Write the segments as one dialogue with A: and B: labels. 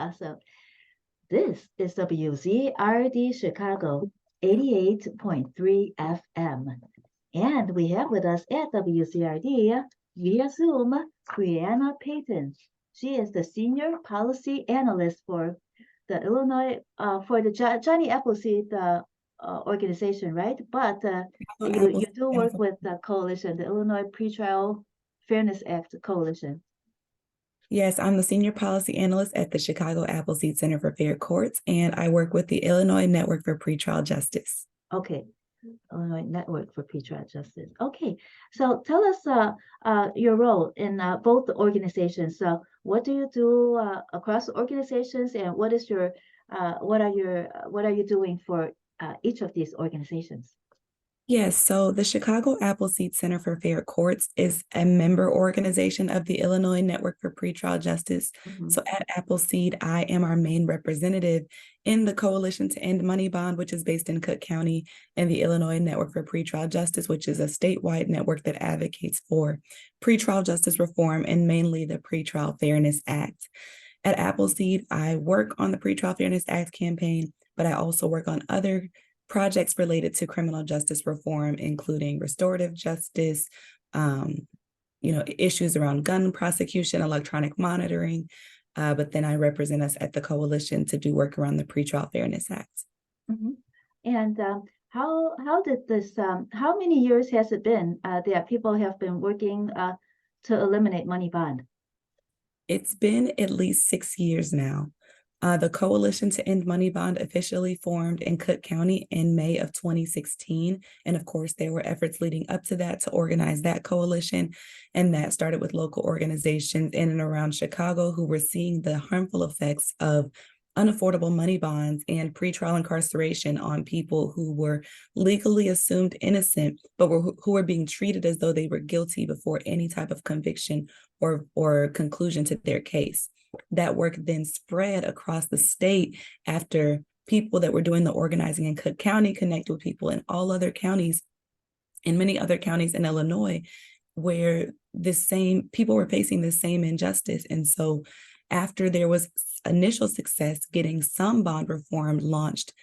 A: Awesome. This is WZRD Chicago 88.3 FM. And we have with us at WZRD via Zoom, Briana Payton. She is the Senior Policy Analyst for the Illinois, for the Johnny Appleseed organization, right? But you do work with the coalition, the Illinois Pretrial Fairness Act coalition.
B: Yes, I'm the Senior Policy Analyst at the Chicago Appleseed Center for Fair Courts, and I work with the Illinois Network for Pretrial Justice.
A: Okay, Illinois Network for Pretrial Justice. Okay, so tell us your role in both the organizations. So what do you do across organizations, and what is your what are you doing for each of these organizations?
B: Yes, so the Chicago Appleseed Center for Fair Courts is a member organization of the Illinois Network for Pretrial Justice.
A: Mm-hmm.
B: So at Appleseed, I am our main representative in the Coalition to End Money Bond, which is based in Cook County, and the Illinois Network for Pretrial Justice, which is a statewide network that advocates for pretrial justice reform and mainly the Pretrial Fairness Act. At Appleseed, I work on the Pretrial Fairness Act campaign, but I also work on other projects related to criminal justice reform, including restorative justice, issues around gun prosecution, electronic monitoring. But then I represent us at the coalition to do work around the Pretrial Fairness Act.
A: Mm-hmm. And how did this? How many years has it been that people have been working to eliminate money bond?
B: It's been at least 6 years now. The Coalition to End Money Bond officially formed in Cook County in May of 2016. And of course, there were efforts leading up to that to organize that coalition. And that started with local organizations in and around Chicago who were seeing the harmful effects of unaffordable money bonds and pretrial incarceration on people who were legally assumed innocent, but who were being treated as though they were guilty before any type of conviction or conclusion to their case. That work then spread across the state after people that were doing the organizing in Cook County connected with people in all other counties, in many other counties in Illinois, where people were facing the same injustice. And so after there was initial success getting some bond reform launched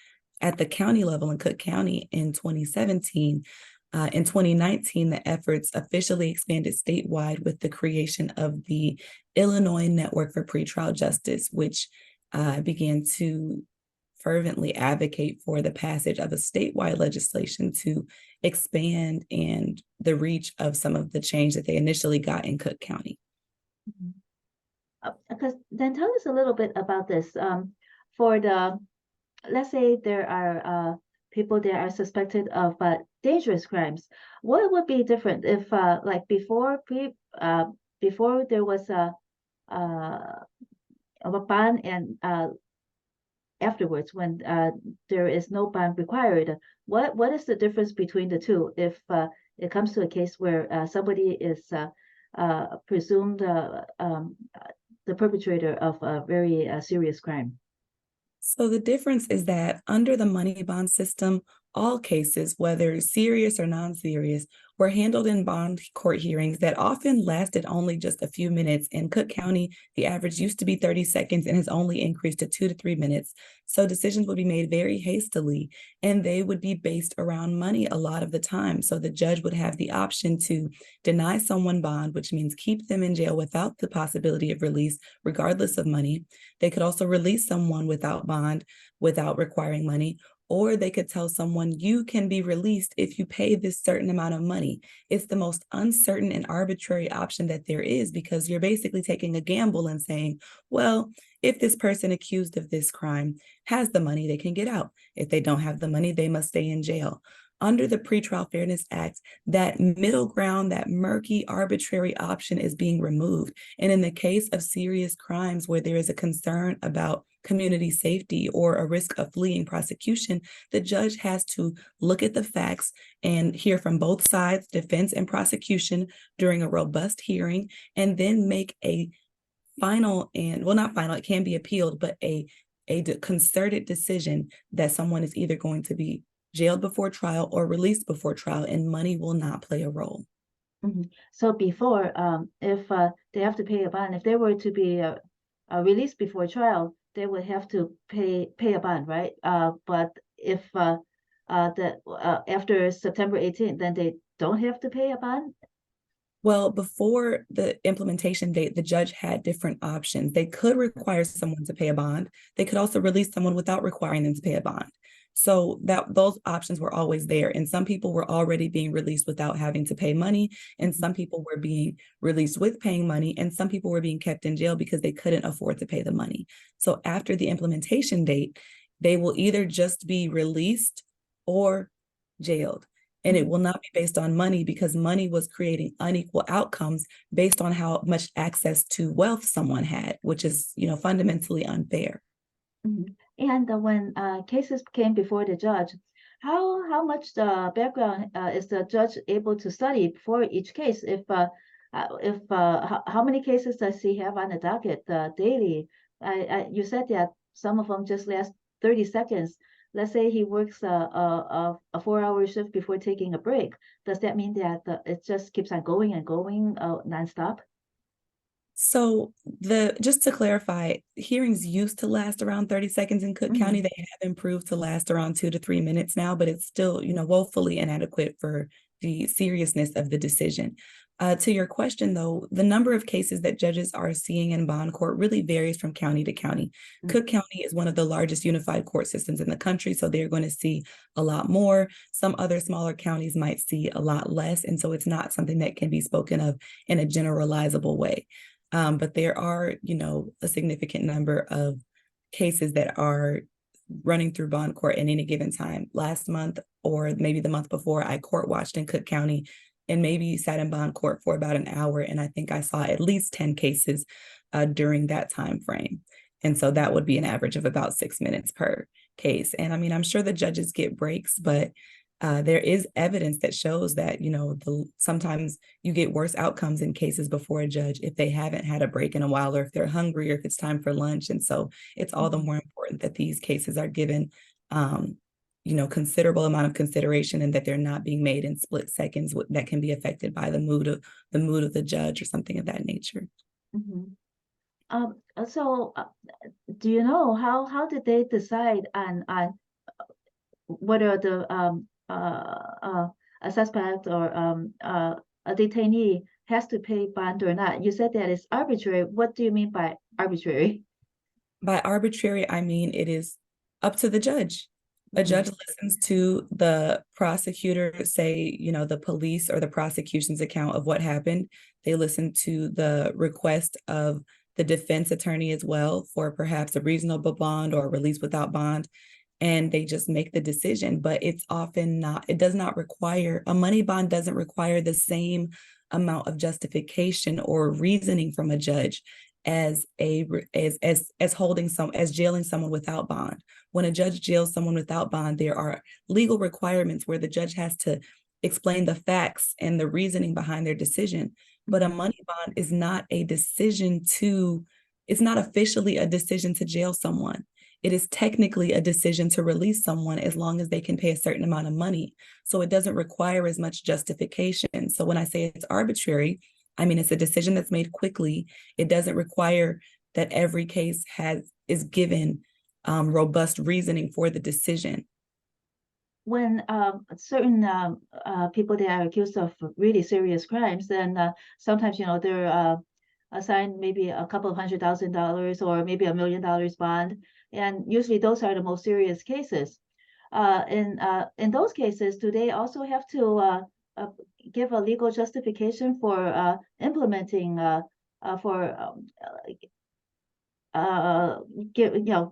B: at the county level in Cook County in 2017, in 2019, the efforts officially expanded statewide with the creation of the Illinois Network for Pretrial Justice, which began to fervently advocate for the passage of a statewide legislation to expand and the reach of some of the change that they initially got in Cook County.
A: Because then tell us a little bit about this. Let's say there are people that are suspected of dangerous crimes. What would be different if, like before there was a bond, and afterwards when there is no bond required? What is the difference between the two if it comes to a case where somebody is presumed the perpetrator of a very serious crime?
B: So the difference is that under the money bond system, all cases, whether serious or non-serious, were handled in bond court hearings that often lasted only just a few minutes. In Cook County, the average used to be 30 seconds and has only increased to 2 to 3 minutes. So decisions would be made very hastily, and they would be based around money a lot of the time. So the judge would have the option to deny someone bond, which means keep them in jail without the possibility of release, regardless of money. They could also release someone without bond, without requiring money, or they could tell someone you can be released if you pay this certain amount of money. It's the most uncertain and arbitrary option that there is, because you're basically taking a gamble and saying, well, if this person accused of this crime has the money, they can get out. If they don't have the money, they must stay in jail. Under the Pretrial Fairness Act, that middle ground, that murky, arbitrary option is being removed. And in the case of serious crimes where there is a concern about community safety or a risk of fleeing prosecution, the judge has to look at the facts and hear from both sides, defense and prosecution, during a robust hearing, and then make a final and, well, not final, it can be appealed, but a concerted decision that someone is either going to be jailed before trial or released before trial, and money will not play a role.
A: Mm-hmm. So before, if they have to pay a bond, if they were to be released before trial, they would have to pay a bond, right? But if after September 18th, then they don't have to pay a bond.
B: Well, before the implementation date, the judge had different options. They could require someone to pay a bond. They could also release someone without requiring them to pay a bond. So that those options were always there. And some people were already being released without having to pay money. And some people were being released with paying money. And some people were being kept in jail because they couldn't afford to pay the money. So after the implementation date, they will either just be released or jailed. And it will not be based on money, because money was creating unequal outcomes based on how much access to wealth someone had, which is, fundamentally unfair.
A: Mhm. And when cases came before the judge, how much background is the judge able to study for each case? How many cases does he have on the docket daily? You said that some of them just last 30 seconds. Let's say he works a 4-hour shift before taking a break. Does that mean that it just keeps on going and going nonstop?
B: So just to clarify, hearings used to last around 30 seconds in Cook County. They have improved to last around 2 to 3 minutes now, but it's still, woefully inadequate for the seriousness of the decision. To your question, though, the number of cases that judges are seeing in bond court really varies from county to county. Cook County is one of the largest unified court systems in the country, so they're going to see a lot more. Some other smaller counties might see a lot less, and so it's not something that can be spoken of in a generalizable way. But there are, a significant number of cases that are running through bond court at any given time. Last month, or maybe the month before, I court watched in Cook County and maybe sat in bond court for about an hour. And I think I saw at least 10 cases during that time frame. And so that would be an average of about 6 minutes per case. And I mean, I'm sure the judges get breaks, but there is evidence that shows that, sometimes you get worse outcomes in cases before a judge if they haven't had a break in a while, or if they're hungry, or if it's time for lunch. And so it's all the more important that these cases are given, considerable amount of consideration, and that they're not being made in split seconds that can be affected by the mood of the judge or something of that nature.
A: So do you know how did they decide on whether a suspect or a detainee has to pay bond or not? You said that it's arbitrary. What do you mean by arbitrary?
B: By arbitrary, I mean it is up to the judge. A judge listens to the prosecutor say, the police or the prosecution's account of what happened. They listen to the request of the defense attorney as well for perhaps a reasonable bond or release without bond. And they just make the decision. But it's often not, it does not require, a money bond doesn't require the same amount of justification or reasoning from a judge as jailing someone without bond. When a judge jails someone without bond, there are legal requirements where the judge has to explain the facts and the reasoning behind their decision. But a money bond is not a decision it's not officially a decision to jail someone. It is technically a decision to release someone as long as they can pay a certain amount of money. So it doesn't require as much justification. So when I say it's arbitrary, I mean, it's a decision that's made quickly. It doesn't require that every case is given robust reasoning for the decision.
A: When certain people that are accused of really serious crimes, then sometimes they're assigned maybe a couple of $100,000 or maybe $1 million bond, and usually those are the most serious cases. In those cases, do they also have to give a legal justification for implementing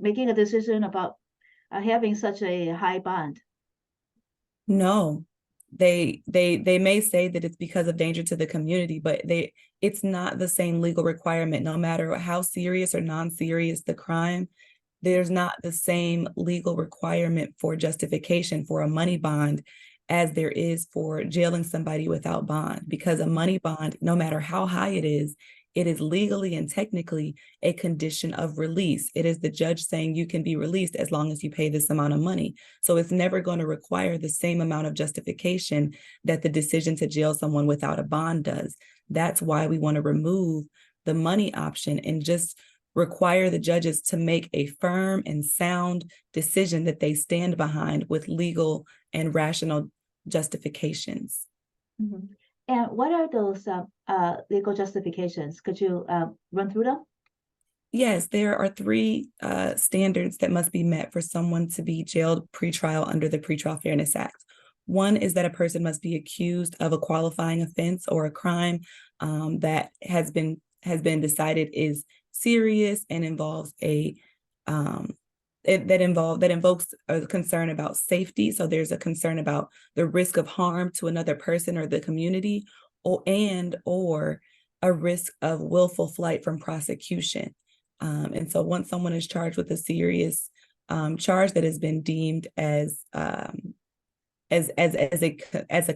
A: making a decision about having such a high bond?
B: No, they may say that it's because of danger to the community, but it's not the same legal requirement. No matter how serious or non-serious the crime, there's not the same legal requirement for justification for a money bond as there is for jailing somebody without bond, because a money bond, no matter how high it is legally and technically a condition of release. It is the judge saying you can be released as long as you pay this amount of money. So it's never going to require the same amount of justification that the decision to jail someone without a bond does. That's why we want to remove the money option and just require the judges to make a firm and sound decision that they stand behind with legal and rational justifications.
A: Mm-hmm. And what are those legal justifications? Could you run through them?
B: Yes, there are three standards that must be met for someone to be jailed pretrial under the Pretrial Fairness Act. One is that a person must be accused of a qualifying offense or a crime that has been decided is serious and involves that invokes a concern about safety. So there's a concern about the risk of harm to another person or the community, or a risk of willful flight from prosecution. And so once someone is charged with a serious charge that has been deemed as a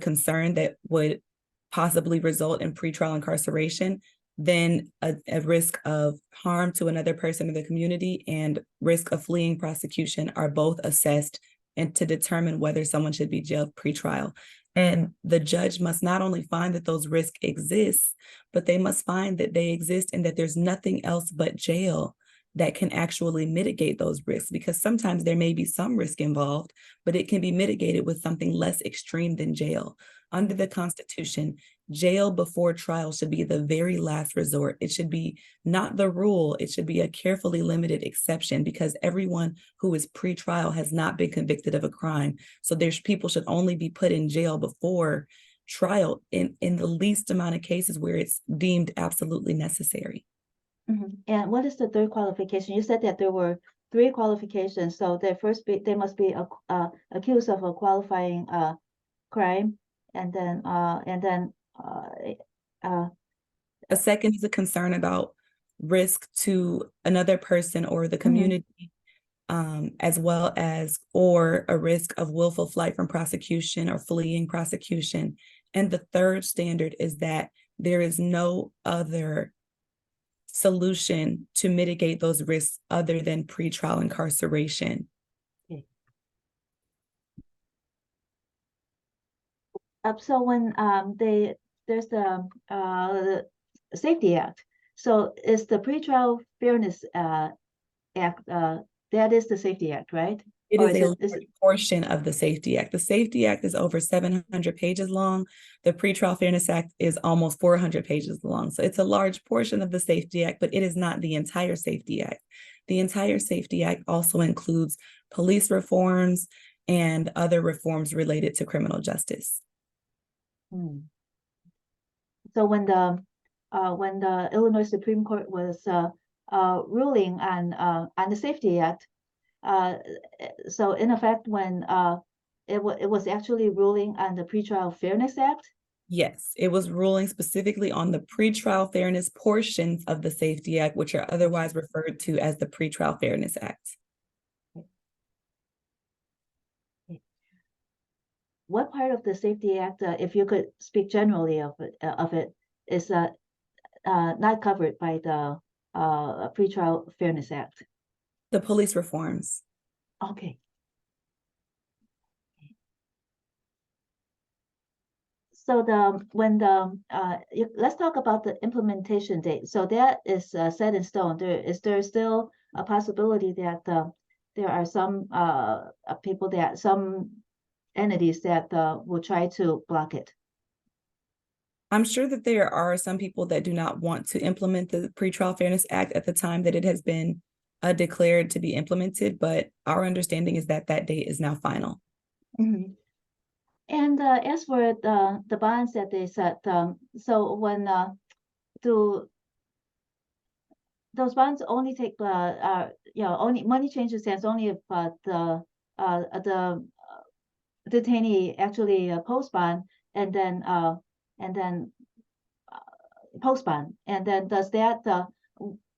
B: concern that would possibly result in pretrial incarceration, then a risk of harm to another person in the community and risk of fleeing prosecution are both assessed and to determine whether someone should be jailed pretrial. And the judge must not only find that those risks exist, but they must find that they exist and that there's nothing else but jail that can actually mitigate those risks, because sometimes there may be some risk involved, but it can be mitigated with something less extreme than jail. Under the Constitution, jail before trial should be the very last resort. It should be not the rule. It should be a carefully limited exception, because everyone who is pre-trial has not been convicted of a crime. So people should only be put in jail before trial in the least amount of cases where it's deemed absolutely necessary.
A: Mm-hmm. And what is the third qualification? You said that there were three qualifications. So they must be accused of a qualifying crime, and then
B: a second is a concern about risk to another person or the community, as well as or a risk of willful flight from prosecution or fleeing prosecution. And the third standard is that there is no other solution to mitigate those risks other than pretrial incarceration.
A: Okay. So when there's the Safety Act. So it's the Pretrial Fairness Act. That is the Safety Act, right?
B: It is a large portion of the Safety Act. The Safety Act is over 700 pages long. The Pretrial Fairness Act is almost 400 pages long. So it's a large portion of the Safety Act, but it is not the entire Safety Act. The entire Safety Act also includes police reforms and other reforms related to criminal justice.
A: So when the Illinois Supreme Court was ruling on the Safety Act, so in effect, when it was actually ruling on the Pretrial Fairness Act?
B: Yes, it was ruling specifically on the pretrial fairness portions of the Safety Act, which are otherwise referred to as the Pretrial Fairness Act.
A: What part of the Safety Act, if you could speak generally of it, is not covered by the Pretrial Fairness Act?
B: The police reforms.
A: Okay. So let's talk about the implementation date. So that is set in stone. Is there still a possibility that there are some some entities that will try to block it?
B: I'm sure that there are some people that do not want to implement the Pretrial Fairness Act at the time that it has been declared to be implemented, but our understanding is that that date is now final.
A: Mm-hmm. And as for the bonds that they set, so when do those bonds only take only money changes hands only if the detainee actually post bond and then post bond, and then does that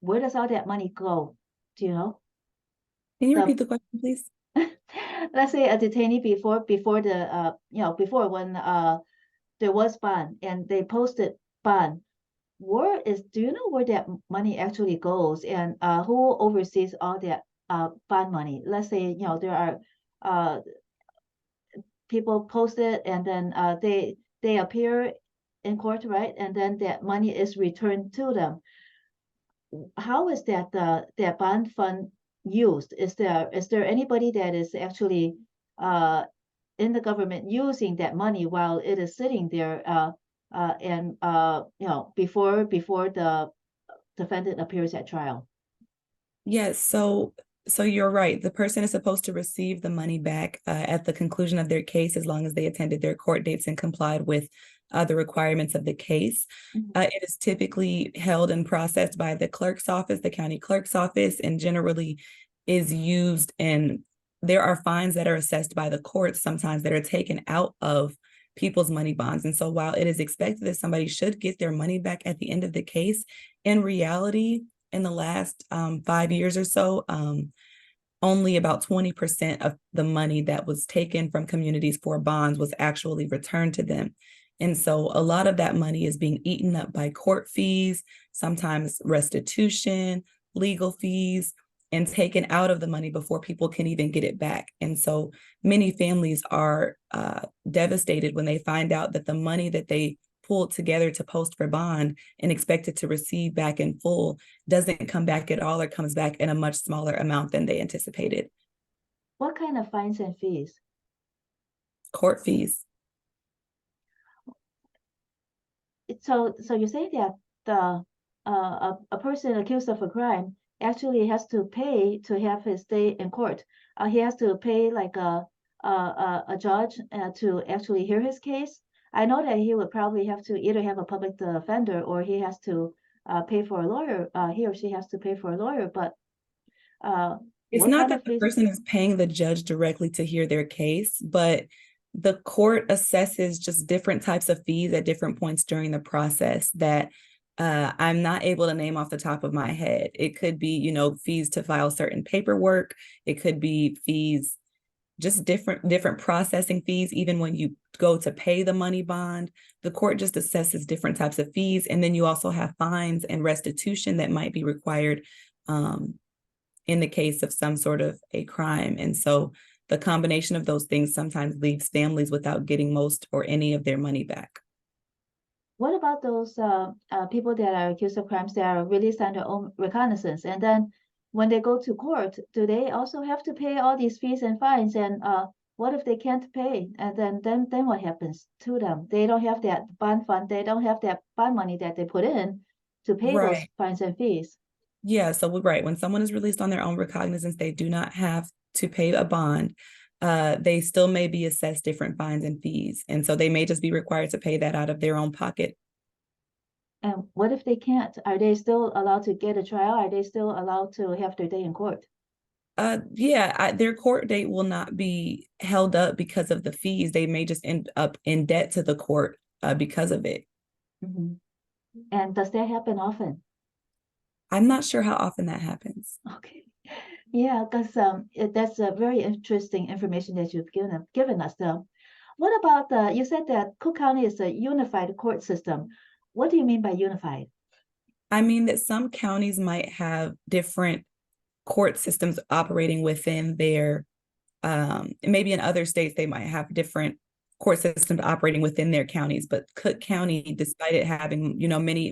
A: where does all that money go? Do you know?
B: Can you repeat the question, please?
A: Let's say a detainee before the before when there was bond and they posted bond. Do you know where that money actually goes, and who oversees all that bond money? Let's say there are people posted and then they appear in court, right? And then that money is returned to them. how is that bond fund used? Is there anybody that is actually in the government using that money while it is sitting there and before the defendant appears at trial?
B: Yes, so you're right. The person is supposed to receive the money back at the conclusion of their case, as long as they attended their court dates and complied with the requirements of the case. It is typically held and processed by the clerk's office, the county clerk's office, and generally is used there are fines that are assessed by the courts sometimes that are taken out of people's money bonds. And so while it is expected that somebody should get their money back at the end of the case, in reality, in the last 5 years or so, only about 20% of the money that was taken from communities for bonds was actually returned to them. And so a lot of that money is being eaten up by court fees, sometimes restitution, legal fees, and taken out of the money before people can even get it back. And so many families are devastated when they find out that the money that they pulled together to post for bond and expected to receive back in full doesn't come back at all, or comes back in a much smaller amount than they anticipated.
A: What kind of fines and fees?
B: Court fees.
A: So you say that a person accused of a crime actually has to pay to have his day in court. He has to pay like a judge to actually hear his case. I know that he would probably have to either have a public defender, or he has to pay for a lawyer. He or she has to pay for a lawyer. But
B: it's
A: what
B: not
A: kind
B: that
A: of
B: the
A: fees?
B: person is paying the judge directly to hear their case, but the court assesses just different types of fees at different points during the process that I'm not able to name off the top of my head. It could be, fees to file certain paperwork. It could be fees, just different processing fees. Even when you go to pay the money bond, the court just assesses different types of fees. And then you also have fines and restitution that might be required in the case of some sort of a crime. And so the combination of those things sometimes leaves families without getting most or any of their money back.
A: What about those people that are accused of crimes that are released on their own recognizance, and then when they go to court, do they also have to pay all these fees and fines? And what if they can't pay? And then what happens to them? They don't have that bond fund. They don't have that bond money that they put in to pay those
B: Right.
A: fines and fees.
B: Yeah. So right, when someone is released on their own recognizance, they do not have to pay a bond. They still may be assessed different fines and fees. And so they may just be required to pay that out of their own pocket.
A: And what if they can't? Are they still allowed to get a trial? Are they still allowed to have their day in court?
B: Their court date will not be held up because of the fees. They may just end up in debt to the court because of it.
A: Mm-hmm. And does that happen often?
B: I'm not sure how often that happens.
A: Okay. Yeah, because that's a very interesting information that you've given us. What about you said that Cook County is a unified court system. What do you mean by unified?
B: I mean that some counties might have different court systems operating within their, maybe in other states, they might have different court systems operating within their counties, but Cook County, despite it having,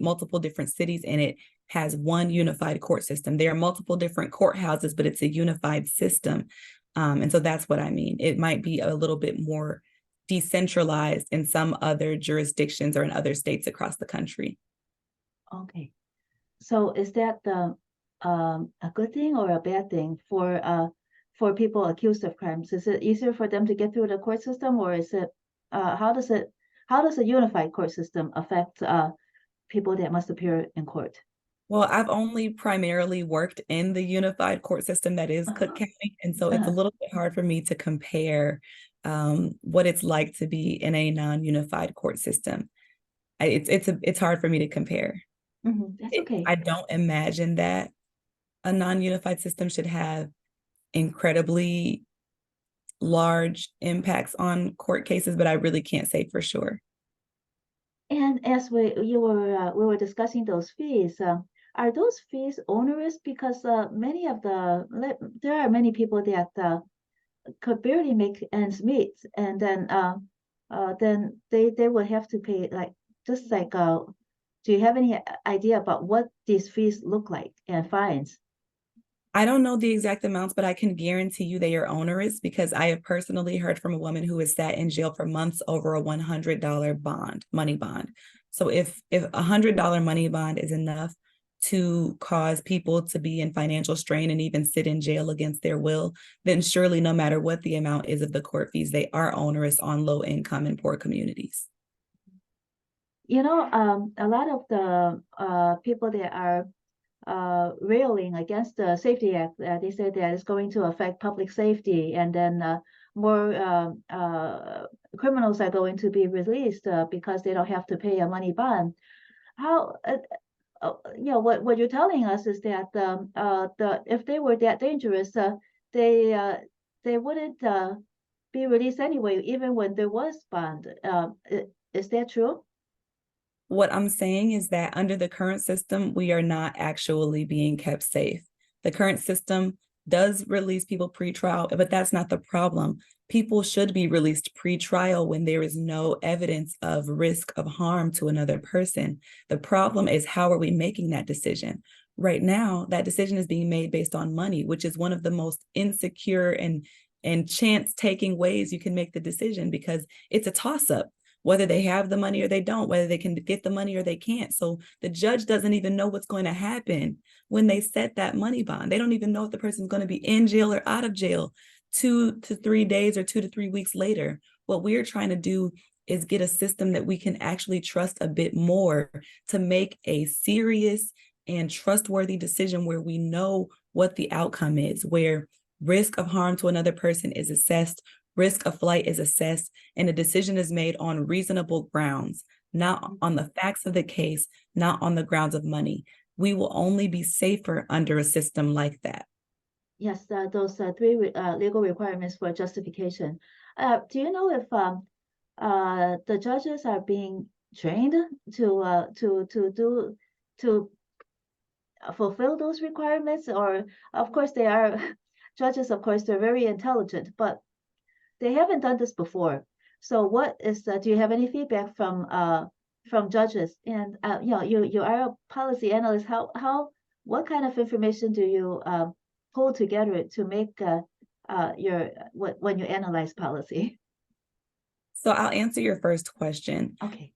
B: multiple different cities in it, has one unified court system. There are multiple different courthouses, but it's a unified system. And so that's what I mean. It might be a little bit more decentralized in some other jurisdictions or in other states across the country.
A: Okay. So is that a good thing or a bad thing for people accused of crimes? Is it easier for them to get through the court system, or is it how does a unified court system affect people that must appear in court?
B: Well, I've only primarily worked in the unified court system that is Cook County. And so it's a little bit hard for me to compare what it's like to be in a non-unified court system. It's hard for me to compare.
A: That's okay.
B: I don't imagine that a non-unified system should have incredibly large impacts on court cases, but I really can't say for sure.
A: And as we were discussing those fees, are those fees onerous? Because there are many people that could barely make ends meet, and then they would have to pay like just like do you have any idea about what these fees look like and fines?
B: I don't know the exact amounts, but I can guarantee you they are onerous because I have personally heard from a woman who has sat in jail for months over a $100 money bond. So if $100 money bond is enough to cause people to be in financial strain and even sit in jail against their will, then surely no matter what the amount is of the court fees, they are onerous on low income and poor communities.
A: You know, a lot of the people that are railing against the Safety Act, they say that it's going to affect public safety, and then more criminals are going to be released because they don't have to pay a money bond. How, what you're telling us is that if they were that dangerous, they wouldn't be released anyway, even when there was bond. Is that true?
B: What I'm saying is that under the current system, we are not actually being kept safe. The current system does release people pre-trial, but that's not the problem. People should be released pre-trial when there is no evidence of risk of harm to another person. The problem is, how are we making that decision? Right now, that decision is being made based on money, which is one of the most insecure and chance-taking ways you can make the decision, because it's a toss-up whether they have the money or they don't, whether they can get the money or they can't. So the judge doesn't even know what's going to happen when they set that money bond. They don't even know if the person's going to be in jail or out of jail 2 to 3 days or 2 to 3 weeks later. What we're trying to do is get a system that we can actually trust a bit more to make a serious and trustworthy decision where we know what the outcome is, where risk of harm to another person is assessed, risk of flight is assessed, and a decision is made on reasonable grounds, not on the facts of the case, not on the grounds of money. We will only be safer under a system like that.
A: Yes, those three legal requirements for justification. Do you know if the judges are being trained to fulfill those requirements? Or, of course, they are judges. Of course, they're very intelligent, but they haven't done this before. So, what is do you have any feedback from judges? And you are a policy analyst. What kind of information do you pull together to make when you analyze policy?
B: So I'll answer your first question.
A: Okay.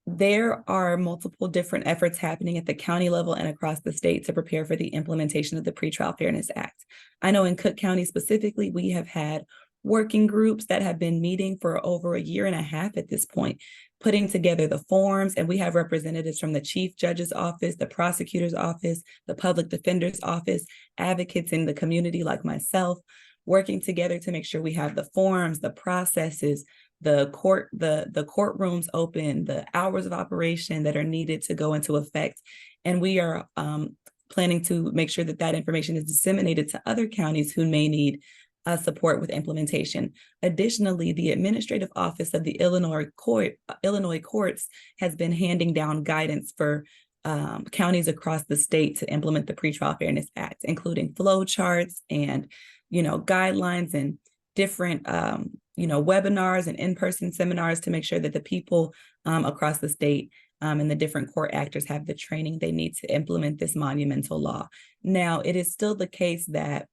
B: There are multiple different efforts happening at the county level and across the state to prepare for the implementation of the Pretrial Fairness Act. I know in Cook County specifically, we have had working groups that have been meeting for over 1.5 years at this point, putting together the forms, and we have representatives from the chief judge's office, the prosecutor's office, the public defender's office, advocates in the community like myself, working together to make sure we have the forms, the processes, the courtrooms open, the hours of operation that are needed to go into effect. And we are planning to make sure that that information is disseminated to other counties who may need support with implementation. Additionally, the Administrative Office of the Illinois Courts has been handing down guidance for counties across the state to implement the Pretrial Fairness Act, including flow charts and guidelines and different webinars and in-person seminars to make sure that the people across the state and the different court actors have the training they need to implement this monumental law. Now, it is still the case that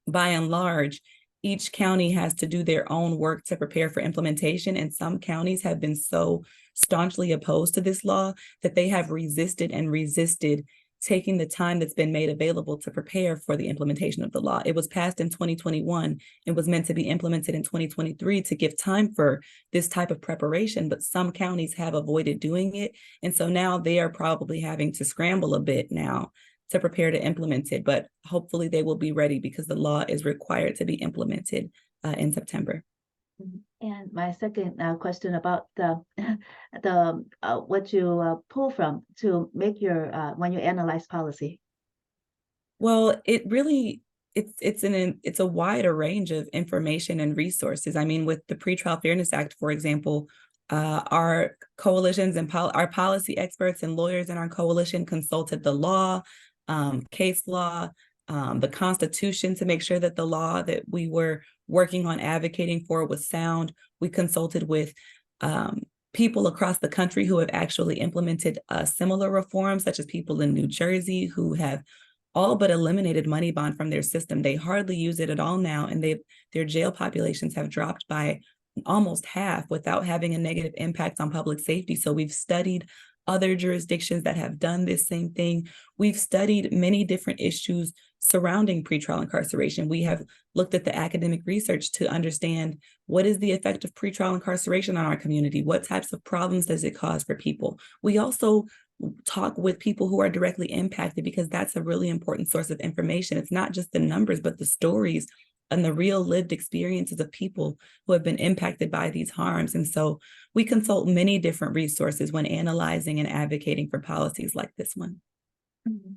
B: by and large, each county has to do their own work to prepare for implementation, and some counties have been so staunchly opposed to this law that they have resisted taking the time that's been made available to prepare for the implementation of the law. It was passed in 2021 and was meant to be implemented in 2023 to give time for this type of preparation, but some counties have avoided doing it. And so now they are probably having to scramble a bit now to prepare to implement it, but hopefully they will be ready because the law is required to be implemented in September.
A: And my second question about the what you pull from to make your when you analyze policy.
B: Well, it's a wider range of information and resources. I mean, with the Pretrial Fairness Act, for example, our coalitions and our policy experts and lawyers in our coalition consulted the law, case law, the Constitution to make sure that the law that we were working on advocating for was sound. We consulted with people across the country who have actually implemented similar reforms, such as people in New Jersey who have all but eliminated money bond from their system. They hardly use it at all now, and their jail populations have dropped by almost half without having a negative impact on public safety. So we've studied other jurisdictions that have done this same thing. We've studied many different issues surrounding pretrial incarceration. We have looked at the academic research to understand what is the effect of pretrial incarceration on our community? What types of problems does it cause for people? We also talk with people who are directly impacted, because that's a really important source of information. It's not just the numbers, but the stories and the real lived experiences of people who have been impacted by these harms. And so we consult many different resources when analyzing and advocating for policies like this one.
A: Mhm.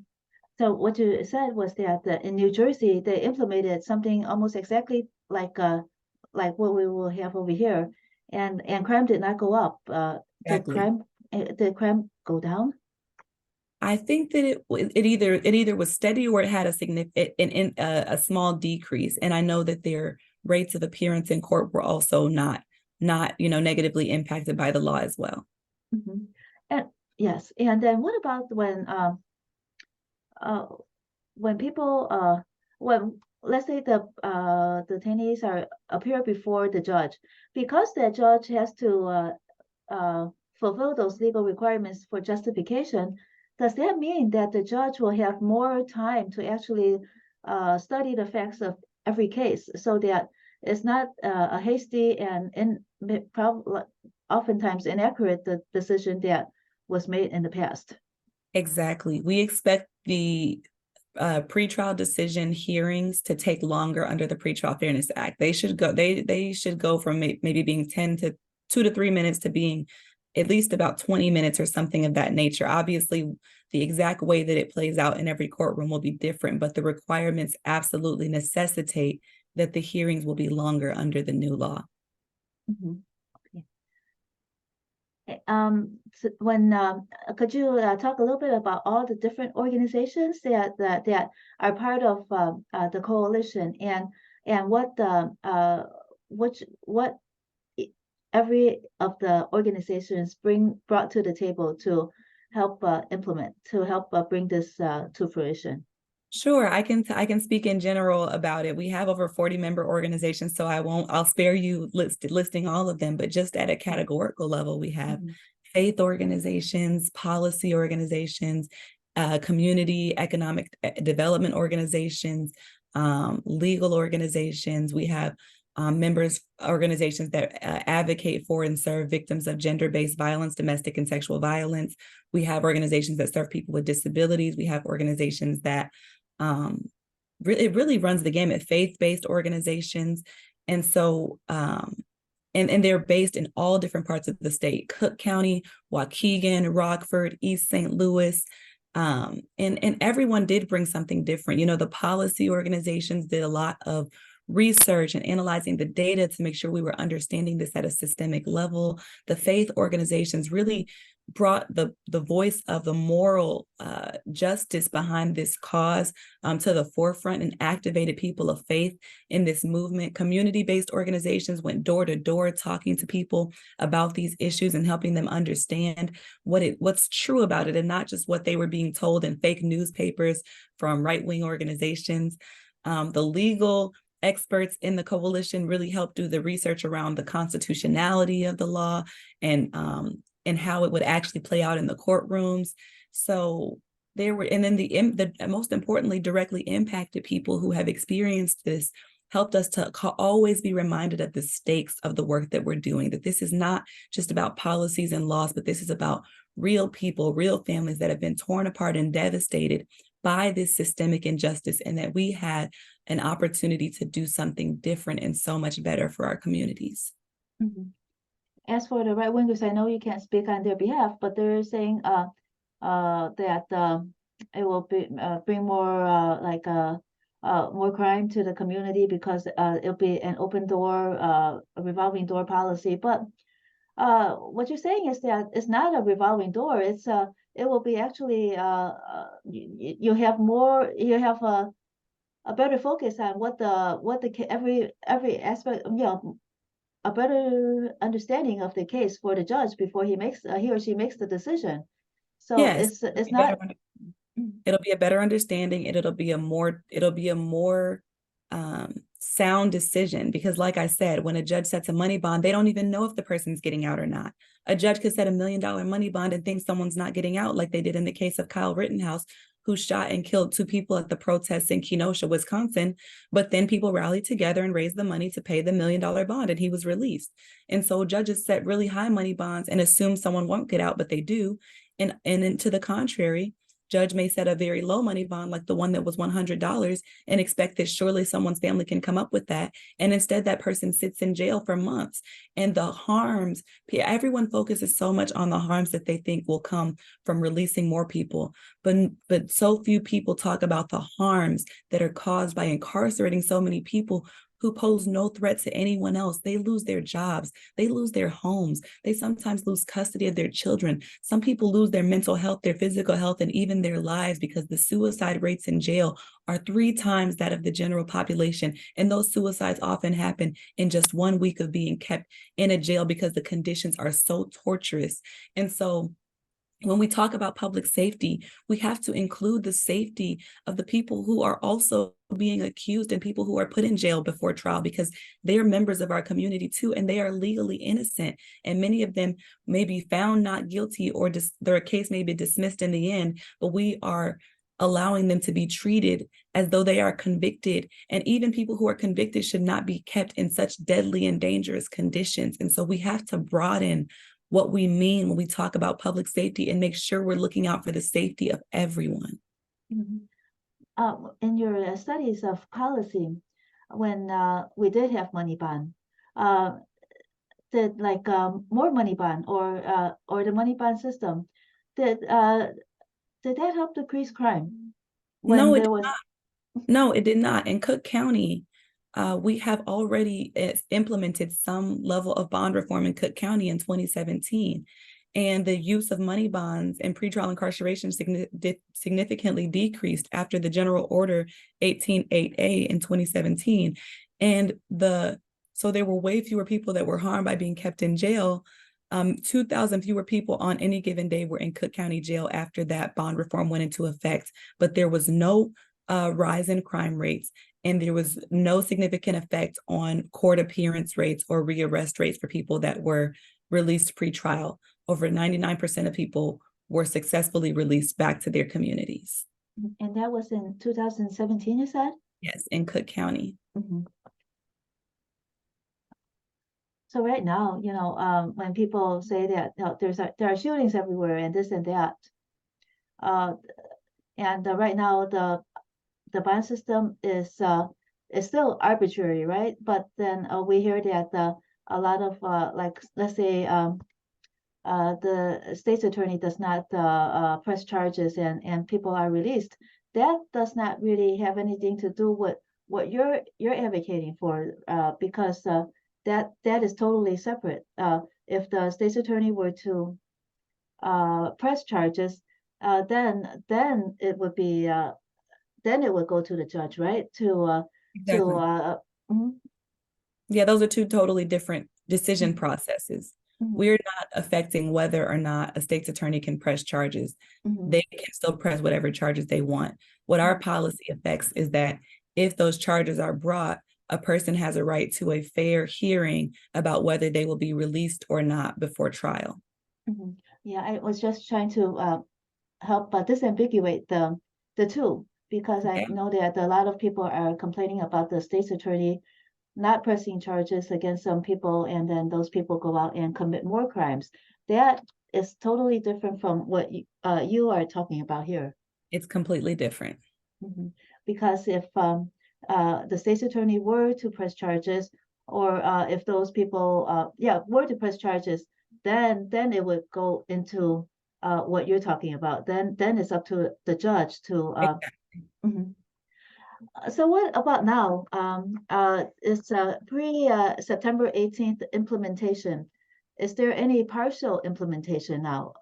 A: So what you said was that in New Jersey, they implemented something almost exactly like what we will have over here, and crime did not go up.
B: Exactly.
A: Did crime go down?
B: I think that it either was steady or it had a significant a small decrease. And I know that their rates of appearance in court were also not negatively impacted by the law as well.
A: Mm-hmm. And yes, and then what about when people when let's say the detainees appear before the judge, because the judge has to fulfill those legal requirements for justification, does that mean that the judge will have more time to actually study the facts of every case, so that it's not a hasty and oftentimes inaccurate decision that was made in the past?
B: Exactly. We expect the pretrial decision hearings to take longer under the Pretrial Fairness Act. They should go from maybe being 2 to 3 minutes to being at least about 20 minutes or something of that nature. Obviously, the exact way that it plays out in every courtroom will be different, but the requirements absolutely necessitate that the hearings will be longer under the new law.
A: Mm-hmm. So could you talk a little bit about all the different organizations that are part of the coalition, and what every of the organizations brought to the table to help bring this to fruition?
B: Sure, I can speak in general about it. We have over 40 member organizations, so I'll spare you listing all of them, but just at a categorical level, we have faith organizations, policy organizations, community economic development organizations, legal organizations. We have members organizations that advocate for and serve victims of gender-based violence, domestic and sexual violence. We have organizations that serve people with disabilities. We have organizations that it really runs the gamut, faith-based organizations. And so, and they're based in all different parts of the state: Cook County, Waukegan, Rockford, East St. Louis. And everyone did bring something different. The policy organizations did a lot of research and analyzing the data to make sure we were understanding this at a systemic level. The faith organizations really brought the voice of the moral justice behind this cause to the forefront and activated people of faith in this movement. Community-based organizations went door to door talking to people about these issues and helping them understand what's true about it, and not just what they were being told in fake newspapers from right-wing organizations. The legal experts in the coalition really helped do the research around the constitutionality of the law and how it would actually play out in the courtrooms. So and then the most importantly, directly impacted people who have experienced this helped us to always be reminded of the stakes of the work that we're doing, that this is not just about policies and laws, but this is about real people, real families that have been torn apart and devastated by this systemic injustice, and that we had an opportunity to do something different and so much better for our communities.
A: Mm-hmm. As for the right wingers, I know you can't speak on their behalf, but they're saying that it will bring more more crime to the community, because it'll be an open door, a revolving door policy. But what you're saying is that it's not a revolving door. It will be actually you have a better focus on every aspect, a better understanding of the case for the judge before he or she makes the decision. So
B: Yes,
A: it's not.
B: it'll be a better understanding. It'll be a more sound decision, because like I said, when a judge sets a money bond, they don't even know if the person's getting out or not. A judge could set $1 million money bond and think someone's not getting out, like they did in the case of Kyle Rittenhouse, who shot and killed 2 people at the protests in Kenosha, Wisconsin. But then people rallied together and raised the money to pay the $1 million bond, and he was released. And so judges set really high money bonds and assume someone won't get out, but they do. And to the contrary, judge may set a very low money bond, like the one that was $100, and expect that surely someone's family can come up with that. And instead, that person sits in jail for months. And the harms, everyone focuses so much on the harms that they think will come from releasing more people. But so few people talk about the harms that are caused by incarcerating so many people who pose no threat to anyone else. They lose their jobs, they lose their homes, they sometimes lose custody of their children. Some people lose their mental health, their physical health, and even their lives, because the suicide rates in jail are 3 times that of the general population. And those suicides often happen in just 1 week of being kept in a jail because the conditions are so torturous. And so when we talk about public safety, we have to include the safety of the people who are also being accused and people who are put in jail before trial, because they are members of our community too, and they are legally innocent. And many of them may be found not guilty, or their case may be dismissed in the end, but we are allowing them to be treated as though they are convicted. And even people who are convicted should not be kept in such deadly and dangerous conditions. And so we have to broaden what we mean when we talk about public safety and make sure we're looking out for the safety of everyone.
A: In your studies of policy, when we did have money bond, did like more money bond or the money bond system, did that help decrease crime when
B: No, it
A: there
B: did
A: was?
B: not. No, it did not. In Cook County, we have already implemented some level of bond reform in Cook County in 2017. And the use of money bonds and pretrial incarceration significantly decreased after the General Order 188A in 2017. And so there were way fewer people that were harmed by being kept in jail. 2,000 fewer people on any given day were in Cook County Jail after that bond reform went into effect. But there was no rise in crime rates, and there was no significant effect on court appearance rates or rearrest rates for people that were released pre-trial. Over 99% of people were successfully released back to their communities.
A: And that was in 2017, you said?
B: Yes, in Cook County.
A: So right now, when people say that there are shootings everywhere and this and that, and right now the bond system is still arbitrary, right? But then we hear that a lot of like, let's say the state's attorney does not press charges and people are released. That does not really have anything to do with what you're advocating for, because that is totally separate. If the state's attorney were to press charges, then it would be then it would go to the judge, right?
B: Exactly. Yeah, those are 2 totally different decision processes. We're not affecting whether or not a state's attorney can press charges. They can still press whatever charges they want. What our policy affects is that if those charges are brought, a person has a right to a fair hearing about whether they will be released or not before trial.
A: Yeah, I was just trying to help disambiguate the two, because I know that a lot of people are complaining about the state's attorney not pressing charges against some people, and then those people go out and commit more crimes. That is totally different from what you are talking about here.
B: It's completely different.
A: Because if the state's attorney were to press charges, or if those people were to press charges, then it would go into what you're talking about. Then it's up to the judge to So what about now? It's pre-September 18th implementation. Is there any partial implementation now?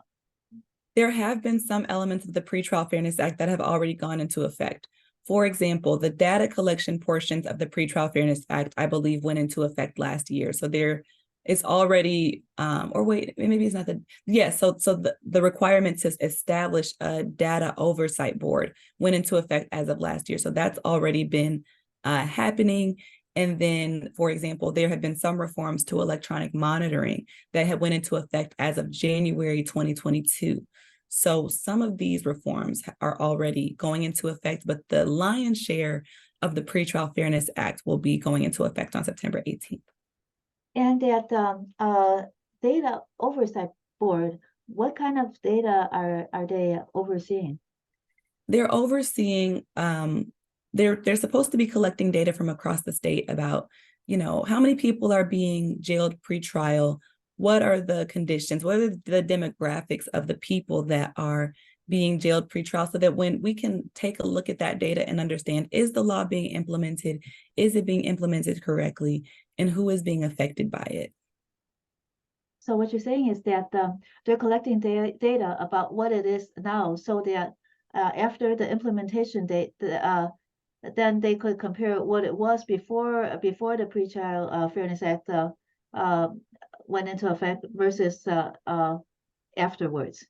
B: There have been some elements of the Pretrial Fairness Act that have already gone into effect. For example, the data collection portions of the Pretrial Fairness Act, I believe, went into effect last year. So there is already, or wait, maybe it's not the requirement to establish a data oversight board went into effect as of last year. So that's already been happening. And then, for example, there have been some reforms to electronic monitoring that have went into effect as of January 2022. So some of these reforms are already going into effect, but the lion's share of the Pretrial Fairness Act will be going into effect on September 18th.
A: And that data oversight board, what kind of data are they overseeing?
B: They're overseeing, they're supposed to be collecting data from across the state about, how many people are being jailed pre-trial, what are the conditions, what are the demographics of the people that are being jailed pre-trial, so that when we can take a look at that data and understand, is the law being implemented? Is it being implemented correctly? And who is being affected by it?
A: So what you're saying is that they're collecting data about what it is now, so that after the implementation date, then they could compare what it was before the Pretrial Fairness Act went into effect versus afterwards.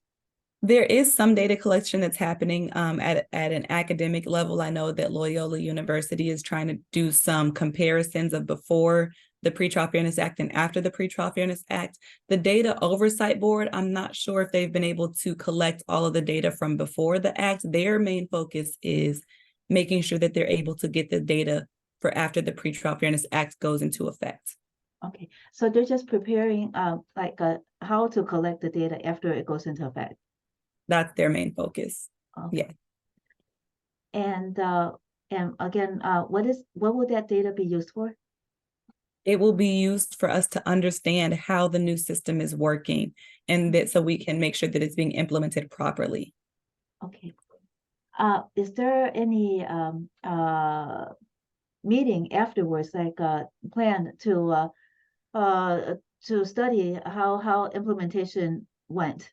B: There is some data collection that's happening at an academic level. I know that Loyola University is trying to do some comparisons of before the Pretrial Fairness Act and after the Pretrial Fairness Act. The Data Oversight Board, I'm not sure if they've been able to collect all of the data from before the act. Their main focus is making sure that they're able to get the data for after the Pretrial Fairness Act goes into effect.
A: Okay, so they're just preparing how to collect the data after it goes into effect.
B: That's their main focus.
A: Okay.
B: Yeah.
A: And again, what will that data be used for?
B: It will be used for us to understand how the new system is working, and that so we can make sure that it's being implemented properly.
A: Okay. Is there any meeting afterwards, like plan to study how implementation went?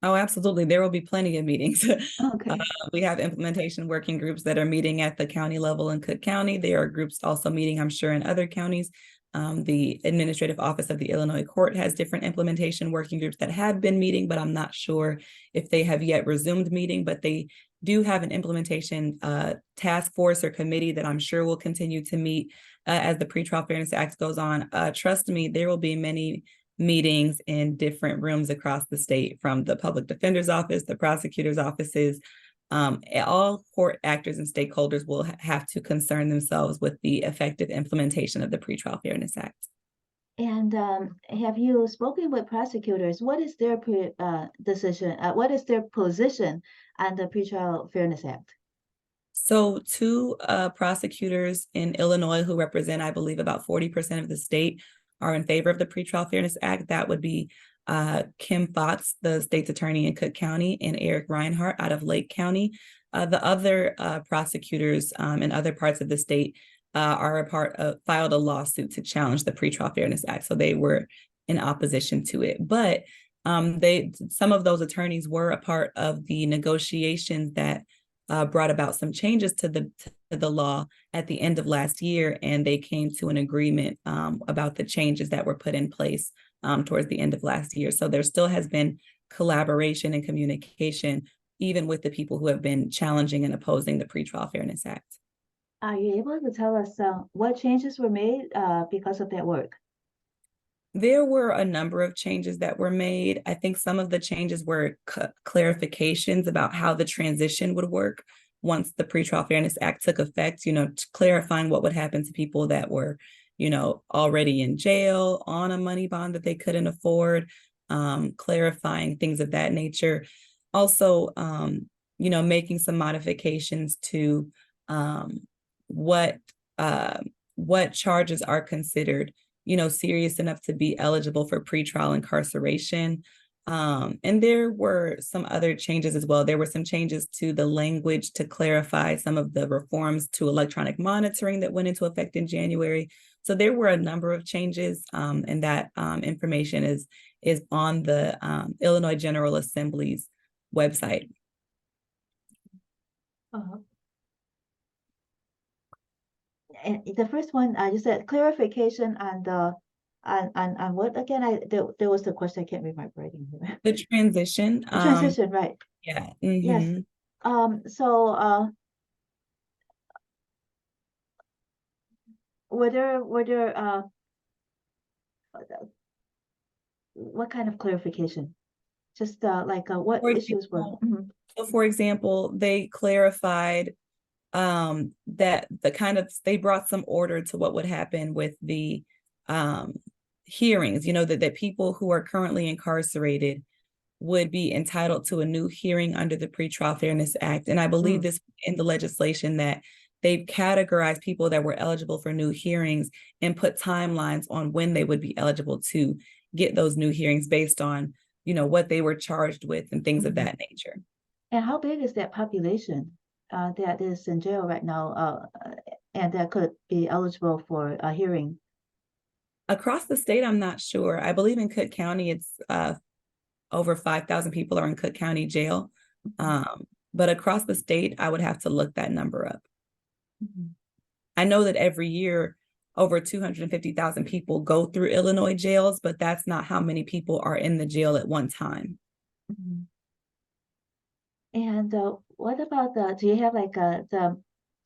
B: Oh, absolutely. There will be plenty of meetings.
A: Okay.
B: We have implementation working groups that are meeting at the county level in Cook County. There are groups also meeting, I'm sure, in other counties. The Administrative Office of the Illinois Court has different implementation working groups that have been meeting, but I'm not sure if they have yet resumed meeting, but they do have an implementation task force or committee that I'm sure will continue to meet as the Pretrial Fairness Act goes on. Trust me, there will be many meetings in different rooms across the state, from the public defender's office, the prosecutor's offices. All court actors and stakeholders will have to concern themselves with the effective implementation of the Pretrial Fairness Act.
A: And have you spoken with prosecutors? What is their decision? What is their position on the Pretrial Fairness Act?
B: So two prosecutors in Illinois who represent, I believe, about 40% of the state are in favor of the Pretrial Fairness Act. That would be Kim Fox, the state's attorney in Cook County, and Eric Reinhart out of Lake County. The other prosecutors in other parts of the state filed a lawsuit to challenge the Pretrial Fairness Act. So they were in opposition to it. But some of those attorneys were a part of the negotiations that brought about some changes to the law at the end of last year, and they came to an agreement about the changes that were put in place towards the end of last year. So there still has been collaboration and communication, even with the people who have been challenging and opposing the Pretrial Fairness Act.
A: Are you able to tell us what changes were made because of that work?
B: There were a number of changes that were made. I think some of the changes were clarifications about how the transition would work once the Pretrial Fairness Act took effect, clarifying what would happen to people that were, already in jail on a money bond that they couldn't afford, clarifying things of that nature. Also, making some modifications to what charges are considered serious enough to be eligible for pretrial incarceration. And there were some other changes as well. There were some changes to the language to clarify some of the reforms to electronic monitoring that went into effect in January. So there were a number of changes, and that information is on the Illinois General Assembly's website.
A: Uh-huh. And the first one, you said clarification on the on what again? There was the question I can't read my writing here.
B: The transition.
A: The transition, right?
B: Yeah.
A: Yes. So were there what kind of clarification? Just like what
B: For
A: issues were?
B: example, so for example, they clarified that they brought some order to what would happen with the hearings, that people who are currently incarcerated would be entitled to a new hearing under the Pretrial Fairness Act. And I believe this in the legislation that they've categorized people that were eligible for new hearings and put timelines on when they would be eligible to get those new hearings based on, what they were charged with and things of that nature.
A: And how big is that population that is in jail right now and that could be eligible for a hearing?
B: Across the state, I'm not sure. I believe in Cook County, it's over 5,000 people are in Cook County jail. But across the state, I would have to look that number up. I know that every year, over 250,000 people go through Illinois jails, but that's not how many people are in the jail at one time.
A: And what about do you have like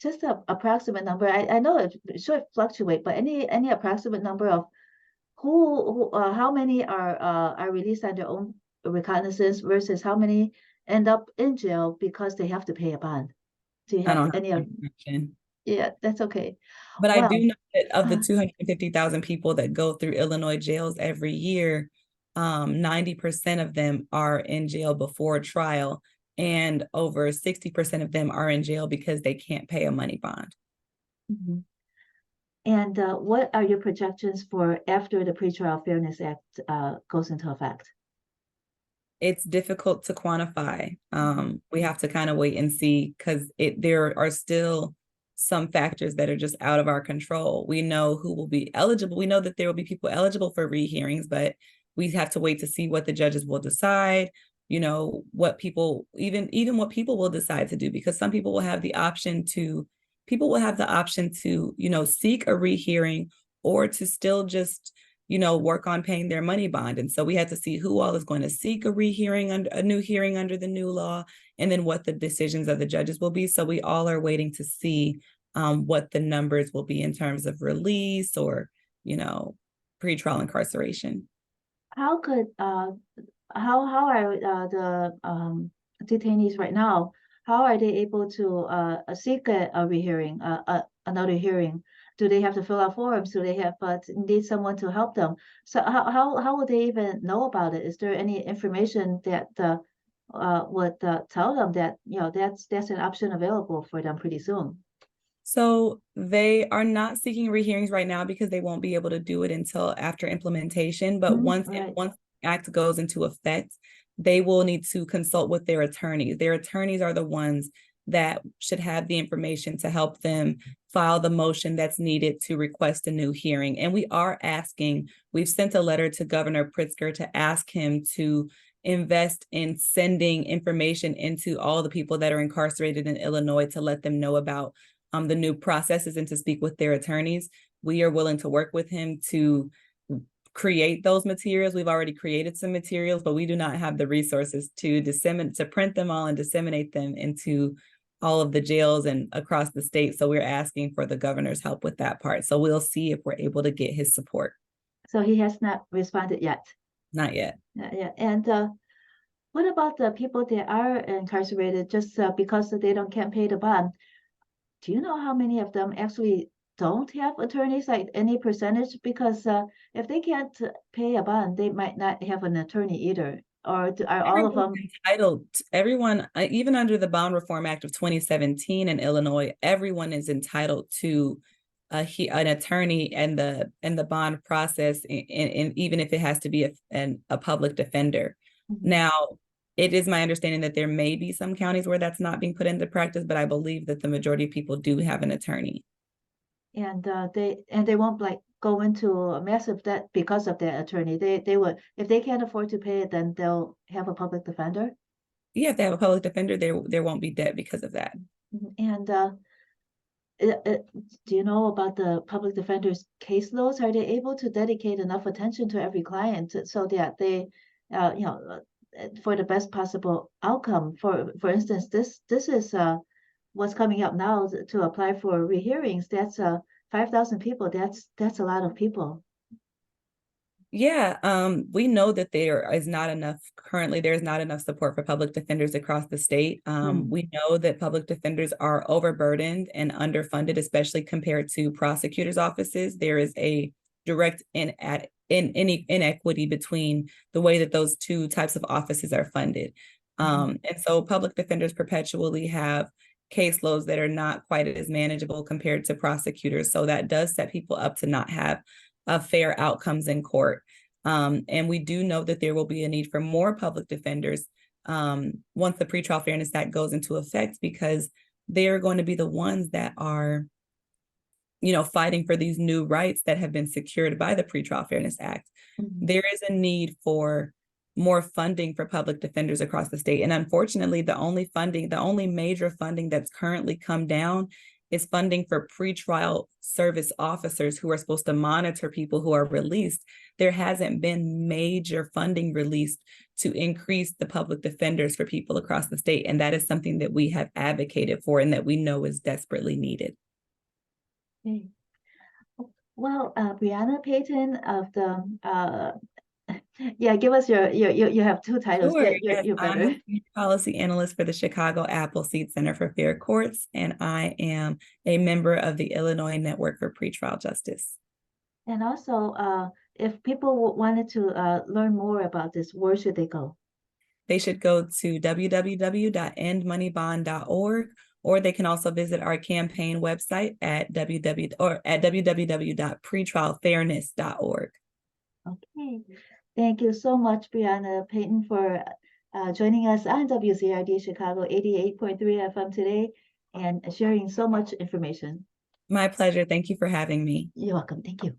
A: just an approximate number? I know it should fluctuate, but any approximate number of how many are released on their own recognizance versus how many end up in jail because they have to pay a bond? Do you
B: I
A: have
B: don't
A: any? Yeah, that's okay.
B: But
A: Well,
B: I do know that of the 250,000 people that go through Illinois jails every year, 90% of them are in jail before trial, and over 60% of them are in jail because they can't pay a money bond.
A: And what are your projections for after the Pretrial Fairness Act goes into effect?
B: It's difficult to quantify. We have to kind of wait and see because there are still some factors that are just out of our control. We know who will be eligible. We know that there will be people eligible for rehearings, but we have to wait to see what the judges will decide, what people, even what people will decide to do, because some people will have the option to, seek a rehearing or to still just, work on paying their money bond. And so we have to see who all is going to seek a rehearing, a new hearing under the new law, and then what the decisions of the judges will be. So we all are waiting to see what the numbers will be in terms of release or, pretrial incarceration.
A: How could how are the detainees right now? How are they able to seek a rehearing, another hearing? Do they have to fill out forms? Do they have need someone to help them? So how would they even know about it? Is there any information that would tell them that that's an option available for them pretty soon?
B: So they are not seeking rehearings right now because they won't be able to do it until after implementation. But once the act goes into effect, they will need to consult with their attorneys. Their attorneys are the ones that should have the information to help them file the motion that's needed to request a new hearing. And we've sent a letter to Governor Pritzker to ask him to invest in sending information into all the people that are incarcerated in Illinois to let them know about the new processes and to speak with their attorneys. We are willing to work with him to create those materials. We've already created some materials, but we do not have the resources to print them all and disseminate them into all of the jails and across the state. So we're asking for the governor's help with that part. So we'll see if we're able to get his support.
A: So he has not responded yet?
B: Not yet.
A: Not yet. And what about the people that are incarcerated just because they can't pay the bond? Do you know how many of them actually don't have attorneys, like any percentage? Because if they can't pay a bond, they might not have an attorney either. Or are all of them
B: entitled? Everyone, even under the Bond Reform Act of 2017 in Illinois, everyone is entitled to an attorney and the bond process, and even if it has to be a public defender. Now, it is my understanding that there may be some counties where that's not being put into practice, but I believe that the majority of people do have an attorney.
A: And they won't like go into a massive debt because of their attorney. They would, if they can't afford to pay it, then they'll have a public defender.
B: Yeah, if they have a public defender, there won't be debt because of that.
A: And do you know about the public defender's caseloads? Are they able to dedicate enough attention to every client so that they, for the best possible outcome? For instance, this is what's coming up now to apply for rehearings. That's 5,000 people. That's a lot of people.
B: Yeah, we know that there is not enough, currently there's not enough support for public defenders across the state. We know that public defenders are overburdened and underfunded, especially compared to prosecutors' offices. There is a direct inequity between the way that those two types of offices are funded. And so public defenders perpetually have caseloads that are not quite as manageable compared to prosecutors. So that does set people up to not have fair outcomes in court. And we do know that there will be a need for more public defenders once the Pretrial Fairness Act goes into effect, because they're going to be the ones that are, fighting for these new rights that have been secured by the Pretrial Fairness Act. There is a need for more funding for public defenders across the state. And unfortunately, the only major funding that's currently come down is funding for pretrial service officers who are supposed to monitor people who are released. There hasn't been major funding released to increase the public defenders for people across the state. And that is something that we have advocated for and that we know is desperately needed.
A: Okay. Well, Briana Payton of the yeah, give us you have two titles.
B: Sure.
A: You're better.
B: I'm a Policy Analyst for the Chicago Appleseed Center for Fair Courts, and I am a member of the Illinois Network for Pretrial Justice.
A: And also, if people wanted to learn more about this, where should they go?
B: They should go to www.endmoneybond.org, or they can also visit our campaign website at www.pretrialfairness.org.
A: Okay. Thank you so much, Briana Payton, for joining us on WZRD Chicago 88.3 FM today and sharing so much information.
B: My pleasure. Thank you for having me.
A: You're welcome. Thank you.